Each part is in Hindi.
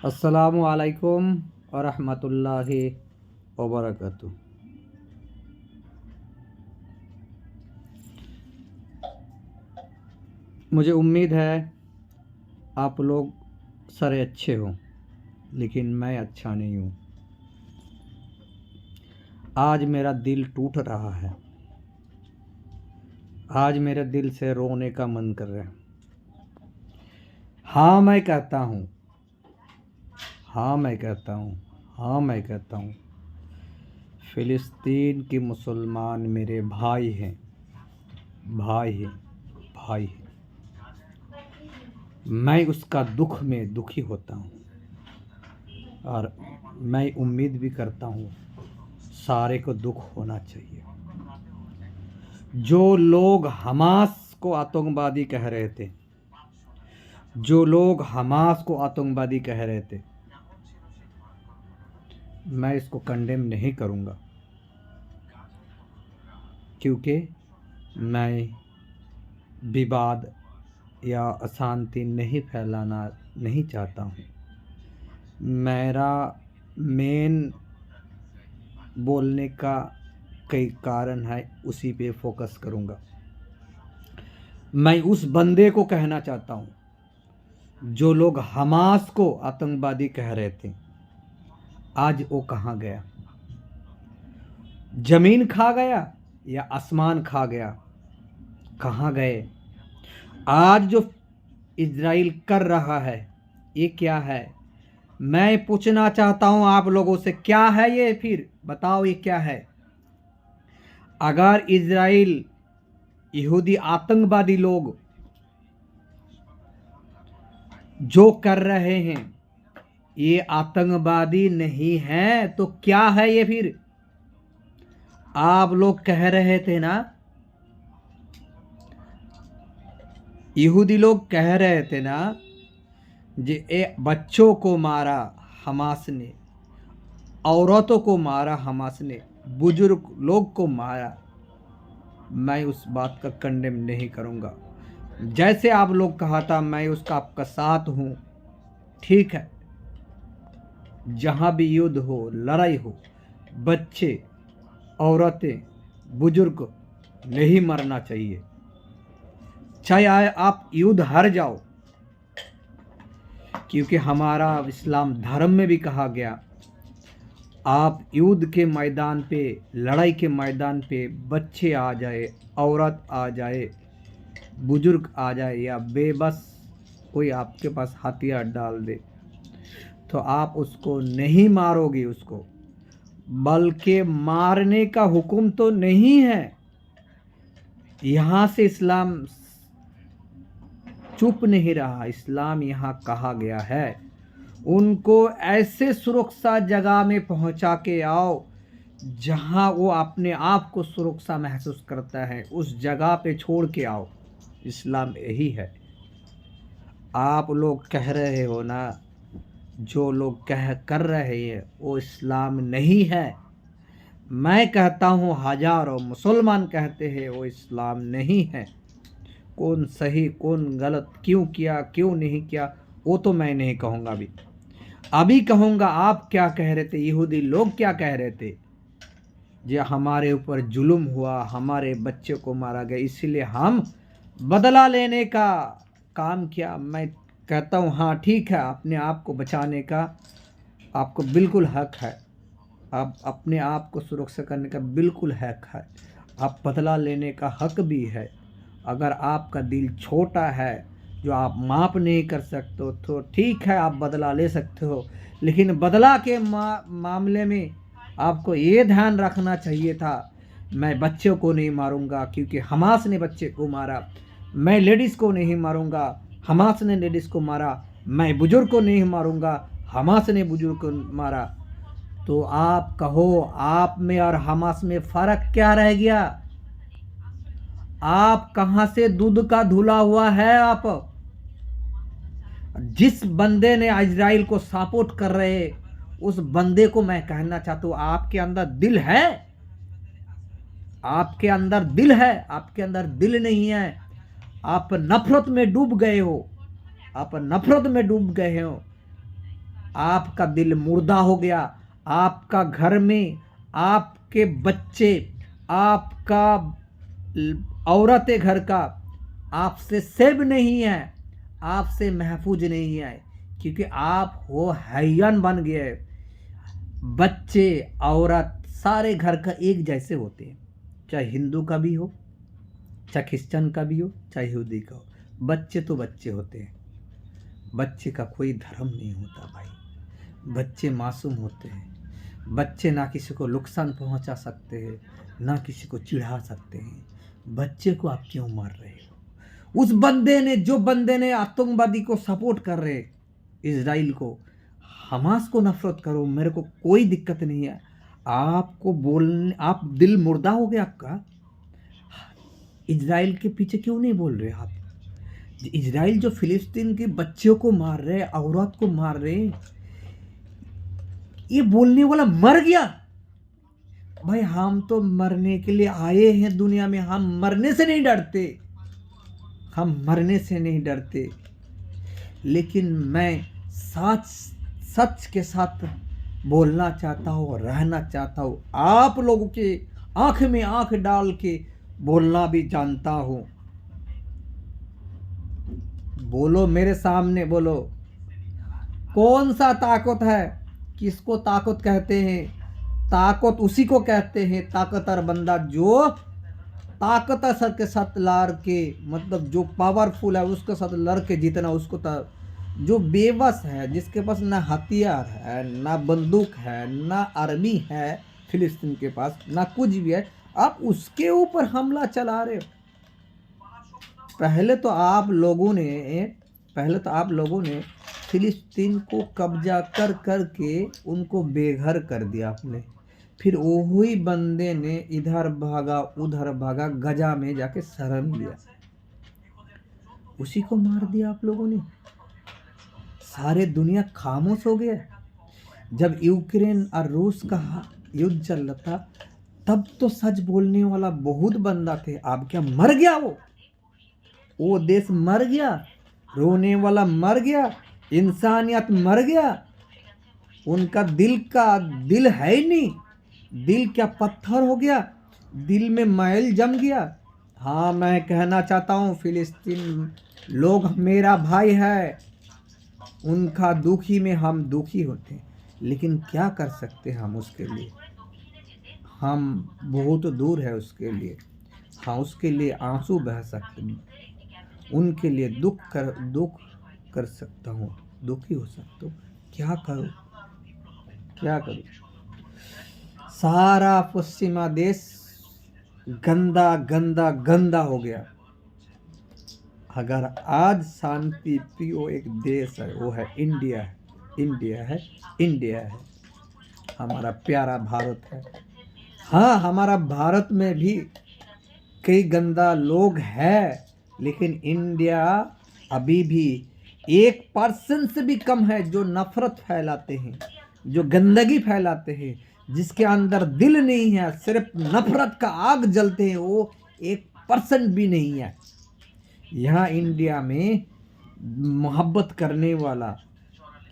अस्सलामु अलैकुम व रहमतुल्लाहि व बरकातुहू। मुझे उम्मीद है आप लोग सारे अच्छे हो, लेकिन मैं अच्छा नहीं हूँ। आज मेरा दिल टूट रहा है। आज मेरे दिल से रोने का मन कर रहा है। हाँ मैं कहता हूँ, हाँ मैं कहता हूँ, हाँ मैं कहता हूँ, फ़िलिस्तीन के मुसलमान मेरे भाई हैं, भाई हैं, भाई हैं। मैं उसका दुख में दुखी होता हूँ और मैं उम्मीद भी करता हूँ सारे को दुख होना चाहिए। जो लोग हमास को आतंकवादी कह रहे थे, जो लोग हमास को आतंकवादी कह रहे थे, मैं इसको कंडेम नहीं करूँगा, क्योंकि मैं विवाद या अशांति नहीं फैलाना नहीं चाहता हूँ। मेरा मेन बोलने का कई कारण है, उसी पे फोकस करूँगा। मैं उस बंदे को कहना चाहता हूँ जो लोग हमास को आतंकवादी कह रहे थे, आज वो कहाँ गया? ज़मीन खा गया या आसमान खा गया? कहाँ गए? आज जो इजराइल कर रहा है ये क्या है? मैं पूछना चाहता हूँ आप लोगों से, क्या है ये? फिर बताओ ये क्या है? अगर इजराइल यहूदी आतंकवादी लोग जो कर रहे हैं ये आतंकवादी नहीं है तो क्या है ये? फिर आप लोग कह रहे थे ना, यहूदी लोग कह रहे थे ना जे बच्चों को मारा हमास ने, औरतों को मारा हमास ने, बुजुर्ग लोग को मारा। मैं उस बात का कंडेम नहीं करूँगा। जैसे आप लोग कहा था मैं उसका आपका साथ हूँ, ठीक है। जहाँ भी युद्ध हो, लड़ाई हो, बच्चे, औरतें, बुजुर्ग नहीं मरना चाहिए। चाहे आप युद्ध हार जाओ, क्योंकि हमारा इस्लाम धर्म में भी कहा गया आप युद्ध के मैदान पे, लड़ाई के मैदान पे बच्चे आ जाए, औरत आ जाए, बुजुर्ग आ जाए या बेबस कोई आपके पास हथियार डाल दे तो आप उसको नहीं मारोगे उसको, बल्कि मारने का हुक्म तो नहीं है। यहाँ से इस्लाम चुप नहीं रहा। इस्लाम यहाँ कहा गया है उनको ऐसे सुरक्षा जगह में पहुँचा के आओ जहाँ वो अपने आप को सुरक्षा महसूस करता है, उस जगह पे छोड़ के आओ। इस्लाम यही है। आप लोग कह रहे हो ना, जो लोग कर रहे हैं वो इस्लाम नहीं है। मैं कहता हूँ हजारों मुसलमान कहते हैं वो इस्लाम नहीं है। कौन सही कौन गलत, क्यों किया क्यों नहीं किया, वो तो मैं नहीं कहूँगा। अभी कहूँगा आप क्या कह रहे थे, यहूदी लोग क्या कह रहे थे, जो हमारे ऊपर जुल्म हुआ, हमारे बच्चे को मारा गया, इसीलिए हम बदला लेने का काम किया। मैं कहता हूँ हाँ ठीक है, अपने आप को बचाने का आपको बिल्कुल हक है, आप अपने आप को सुरक्षा करने का बिल्कुल हक है, आप बदला लेने का हक भी है। अगर आपका दिल छोटा है जो आप माफ़ नहीं कर सकते हो तो ठीक है, आप बदला ले सकते हो, लेकिन बदला के मामले में आपको ये ध्यान रखना चाहिए था मैं बच्चों को नहीं मारूंगा क्योंकि हमास ने बच्चे को मारा, मैं लेडीज़ को नहीं मारूंगा, हमास ने लेडीज़ को मारा, मैं बुजुर्ग को नहीं मारूंगा, हमास ने बुजुर्ग को मारा। तो आप कहो आप में और हमास में फ़र्क क्या रह गया? आप कहाँ से दूध का धुला हुआ है? आप जिस बंदे ने इजराइल को सपोर्ट कर रहे उस बंदे को मैं कहना चाहता हूँ आपके अंदर दिल है? आपके अंदर दिल है? आपके अंदर दिल नहीं है, आप नफरत में डूब गए हो। आप नफरत में डूब गए हो, आपका दिल मुर्दा हो गया, आपका घर में आपके बच्चे, आपका औरतें घर का आपसे सेव नहीं है, आपसे महफूज नहीं है, क्योंकि आप हो हैयन बन गए। बच्चे औरत सारे घर का एक जैसे होते हैं, चाहे हिंदू का भी हो, चाहे क्रिश्चन का भी हो, चाहे यहूदी का हो। बच्चे तो बच्चे होते हैं, बच्चे का कोई धर्म नहीं होता भाई। बच्चे मासूम होते हैं, बच्चे ना किसी को नुकसान पहुंचा सकते हैं, ना किसी को चिढ़ा सकते हैं। बच्चे को आप क्यों मार रहे हो? उस बंदे ने, जो बंदे ने आतंकवादी को सपोर्ट कर रहे, इजराइल को, हमास को नफरत करो, मेरे को कोई दिक्कत नहीं है। आपको बोलने, आप दिल मुर्दा हो गया आपका। इजराइल के पीछे क्यों नहीं बोल रहे आप? इजराइल जो फिलिस्तीन के बच्चों को मार रहे, औरत को मार रहे, ये बोलने वाला मर गया। भाई हम तो मरने के लिए आए हैं दुनिया में, हम मरने से नहीं डरते, हम मरने से नहीं डरते। लेकिन मैं सच के साथ बोलना चाहता हूँ, रहना चाहता हूँ, आप लोगों के आंख में आंख डाल के बोलना भी जानता हूँ। बोलो मेरे सामने, बोलो कौन सा ताकत है? किसको ताकत कहते हैं? ताकत उसी को कहते हैं, ताकतवर बंदा जो ताकत सर के साथ लड़ के, मतलब जो पावरफुल है उसके साथ लड़ के जीतना उसको। जो बेबस है, जिसके पास ना हथियार है, ना बंदूक है, ना आर्मी है, फिलिस्तीन के पास ना कुछ भी है, आप उसके ऊपर हमला चला रहे हो। पहले तो आप लोगों ने फिलिस्तीन को कब्जा कर के उनको बेघर कर दिया आपने। फिर वही बंदे ने इधर भागा उधर भागा, गजा में जाके शरण लिया, उसी को मार दिया आप लोगों ने। सारे दुनिया खामोश हो गया। जब यूक्रेन और रूस का युद्ध चल रहा था, तब तो सच बोलने वाला बहुत बंदा थे। अब क्या मर गया? वो देश मर गया, रोने वाला मर गया, इंसानियत मर गया। उनका दिल है ही नहीं। दिल क्या पत्थर हो गया? दिल में मैल जम गया। हाँ, मैं कहना चाहता हूँ, फिलिस्तीन लोग मेरा भाई है, उनका दुखी में हम दुखी होते हैं, लेकिन क्या कर सकते हैं हम उसके लिए? हम बहुत दूर है उसके लिए। हाँ, उसके लिए आंसू बह सकते हैं, उनके लिए दुख कर सकता हूँ, दुखी हो सकता हूँ। क्या करूँ? सारा पश्चिमा देश गंदा हो गया। अगर आज शांति प्रिय एक देश है, वो है इंडिया है। हमारा प्यारा भारत है। हाँ, हमारा भारत में भी कई गंदा लोग हैं, लेकिन इंडिया अभी भी 1% से भी कम है जो नफरत फैलाते हैं, जो गंदगी फैलाते हैं, जिसके अंदर दिल नहीं है, सिर्फ नफरत का आग जलते हैं, वो 1% भी नहीं है। यहाँ इंडिया में मोहब्बत करने वाला,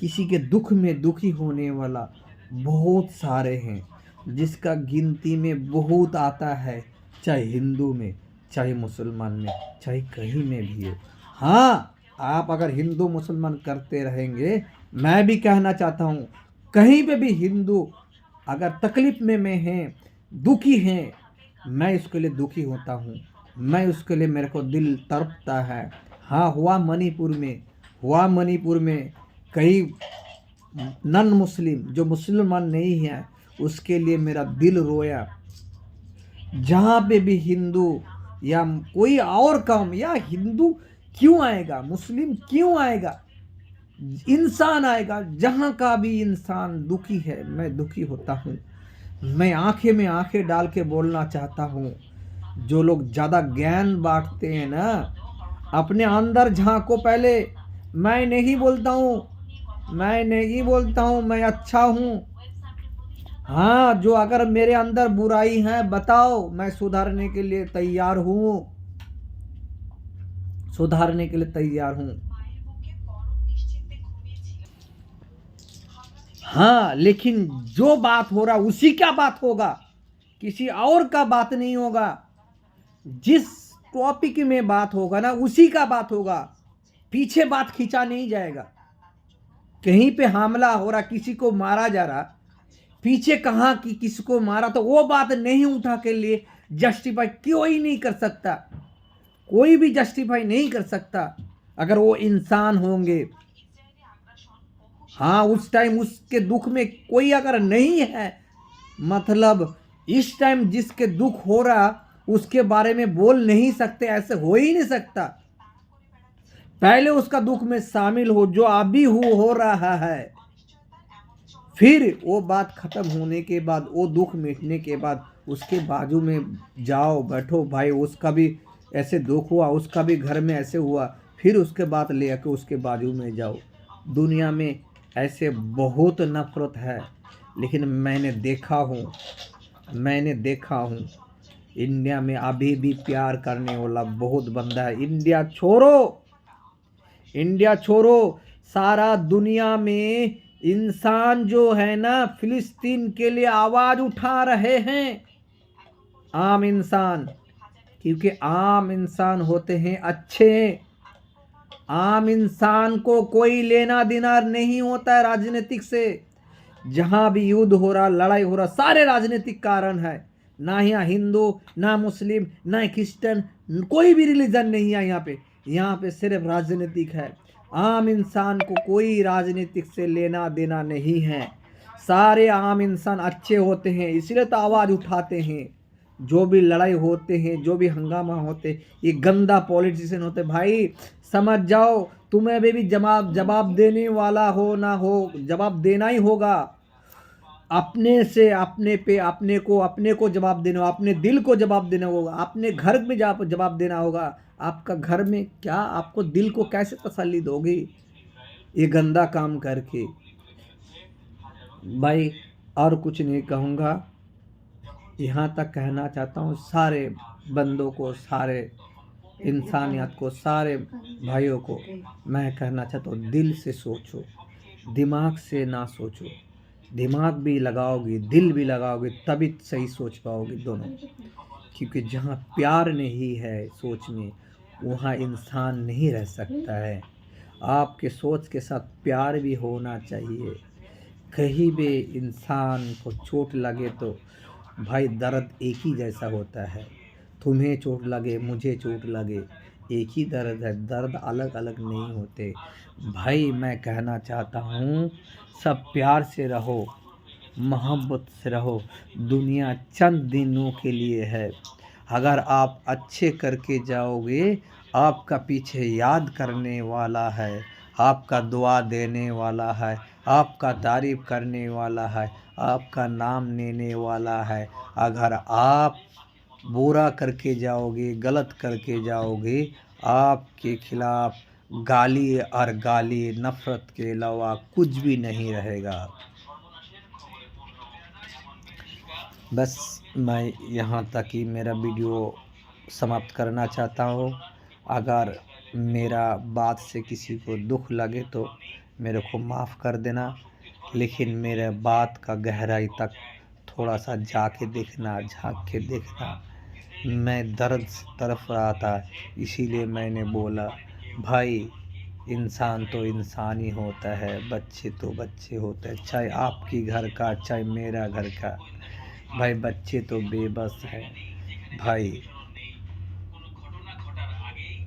किसी के दुख में दुखी होने वाला बहुत सारे हैं, जिसका गिनती में बहुत आता है, चाहे हिंदू में, चाहे मुसलमान में, चाहे कहीं में भी हो। हाँ, आप अगर हिंदू मुसलमान करते रहेंगे, मैं भी कहना चाहता हूँ, कहीं पे भी हिंदू अगर तकलीफ में हैं, दुखी हैं, मैं उसके लिए दुखी होता हूँ, मैं उसके लिए, मेरे को दिल तड़पता है। हाँ, हुआ मणिपुर में कई नन मुस्लिम जो मुसलमान नहीं है, उसके लिए मेरा दिल रोया। जहाँ पे भी हिंदू या कोई और कौम, या हिंदू क्यों आएगा, मुस्लिम क्यों आएगा, इंसान आएगा। जहाँ का भी इंसान दुखी है, मैं दुखी होता हूँ। मैं आंखें में आंखें डाल के बोलना चाहता हूँ, जो लोग ज़्यादा ज्ञान बांटते हैं ना, अपने अंदर झांको पहले। मैं नहीं बोलता हूँ मैं अच्छा हूँ। हाँ, जो अगर मेरे अंदर बुराई है बताओ, मैं सुधारने के लिए तैयार हूँ। हाँ, लेकिन जो बात हो रहा उसी का बात होगा, किसी और का बात नहीं होगा। जिस टॉपिक में बात होगा ना उसी का बात होगा, पीछे बात खींचा नहीं जाएगा। कहीं पे हमला हो रहा, किसी को मारा जा रहा, पीछे कहाँ कि किसको मारा, तो वो बात नहीं उठा के लिए जस्टिफाई कोई नहीं कर सकता, कोई भी जस्टिफाई नहीं कर सकता अगर वो इंसान होंगे। हाँ, उस टाइम उसके दुख में कोई अगर नहीं है, मतलब इस टाइम जिसके दुख हो रहा उसके बारे में बोल नहीं सकते, ऐसे हो ही नहीं सकता। पहले उसका दुख में शामिल हो, जो अभी हो रहा है, फिर वो बात खत्म होने के बाद, वो दुख मिटने के बाद उसके बाजू में जाओ, बैठो भाई, उसका भी ऐसे दुख हुआ, उसका भी घर में ऐसे हुआ, फिर उसके बाद ले आके उसके बाजू में जाओ। दुनिया में ऐसे बहुत नफरत है, लेकिन मैंने देखा हूँ इंडिया में अभी भी प्यार करने वाला बहुत बंदा है। इंडिया छोड़ो, सारा दुनिया में इंसान जो है ना, फिलिस्तीन के लिए आवाज उठा रहे हैं। आम इंसान, क्योंकि आम इंसान होते हैं अच्छे। आम इंसान को कोई लेना देना नहीं होता है राजनीतिक से। जहां भी युद्ध हो रहा, लड़ाई हो रहा, सारे राजनीतिक कारण है। ना यहाँ हिंदू, ना मुस्लिम, ना क्रिश्चियन, कोई भी रिलीजन नहीं है यहाँ पे सिर्फ राजनीतिक है। आम इंसान को कोई राजनीतिक से लेना देना नहीं है। सारे आम इंसान अच्छे होते हैं, इसलिए तो आवाज़ उठाते हैं। जो भी लड़ाई होते हैं, जो भी हंगामा होते, ये गंदा पॉलिटिशियन होते, भाई समझ जाओ, तुम्हें अभी भी जवाब देने वाला हो ना हो, जवाब देना ही होगा। अपने से अपने पे अपने को जवाब देना, अपने दिल को जवाब देना होगा, अपने घर में जवाब देना होगा। आपका घर में क्या, आपको दिल को कैसे तसल्ली दोगे ये गंदा काम करके। भाई और कुछ नहीं कहूँगा, यहाँ तक कहना चाहता हूँ सारे बंदों को, सारे इंसानियत को, सारे भाइयों को मैं कहना चाहता हूँ, दिल से सोचो, दिमाग से ना सोचो। दिमाग भी लगाओगे, दिल भी लगाओगे, तभी सही सोच पाओगे दोनों। क्योंकि जहाँ प्यार नहीं है सोच में, वहाँ इंसान नहीं रह सकता है। आपके सोच के साथ प्यार भी होना चाहिए। कहीं भी इंसान को चोट लगे तो भाई दर्द एक ही जैसा होता है। तुम्हें चोट लगे, मुझे चोट लगे, एक ही दर्द है, दर्द अलग अलग नहीं होते। भाई मैं कहना चाहता हूँ, सब प्यार से रहो, मोहब्बत से रहो। दुनिया चंद दिनों के लिए है। अगर आप अच्छे करके जाओगे, आपका पीछे याद करने वाला है, आपका दुआ देने वाला है, आपका तारीफ़ करने वाला है, आपका नाम लेने वाला है। अगर आप बुरा करके जाओगे, गलत करके जाओगे, आपके खिलाफ गाली और गाली, नफ़रत के अलावा कुछ भी नहीं रहेगा। बस मैं यहाँ तक ही मेरा वीडियो समाप्त करना चाहता हूँ। अगर मेरा बात से किसी को दुख लगे तो मेरे को माफ़ कर देना, लेकिन मेरे बात का गहराई तक थोड़ा सा झाँक के देखना। मैं दर्द से तड़प रहा था, इसीलिए मैंने बोला भाई, इंसान तो इंसान ही होता है, बच्चे तो बच्चे होते हैं, चाहे आपकी घर का चाहे मेरा घर का। भाई बच्चे तो बेबस हैं। भाई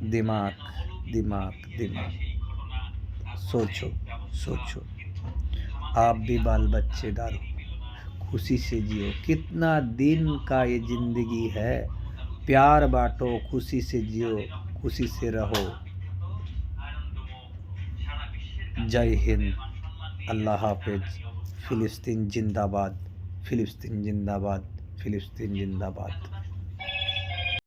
दिमाग दिमाग दिमाग, सोचो सोचो, आप भी बाल बच्चेदार हो, खुशी से जियो। कितना दिन का ये ज़िंदगी है, प्यार बांटो, खुशी से जियो, खुशी से रहो। जय हिंद, अल्लाह हाफिज। फ़िलिस्तीन जिंदाबाद, फ़िलिस्तीन जिंदाबाद, फ़िलिस्तीन जिंदाबाद।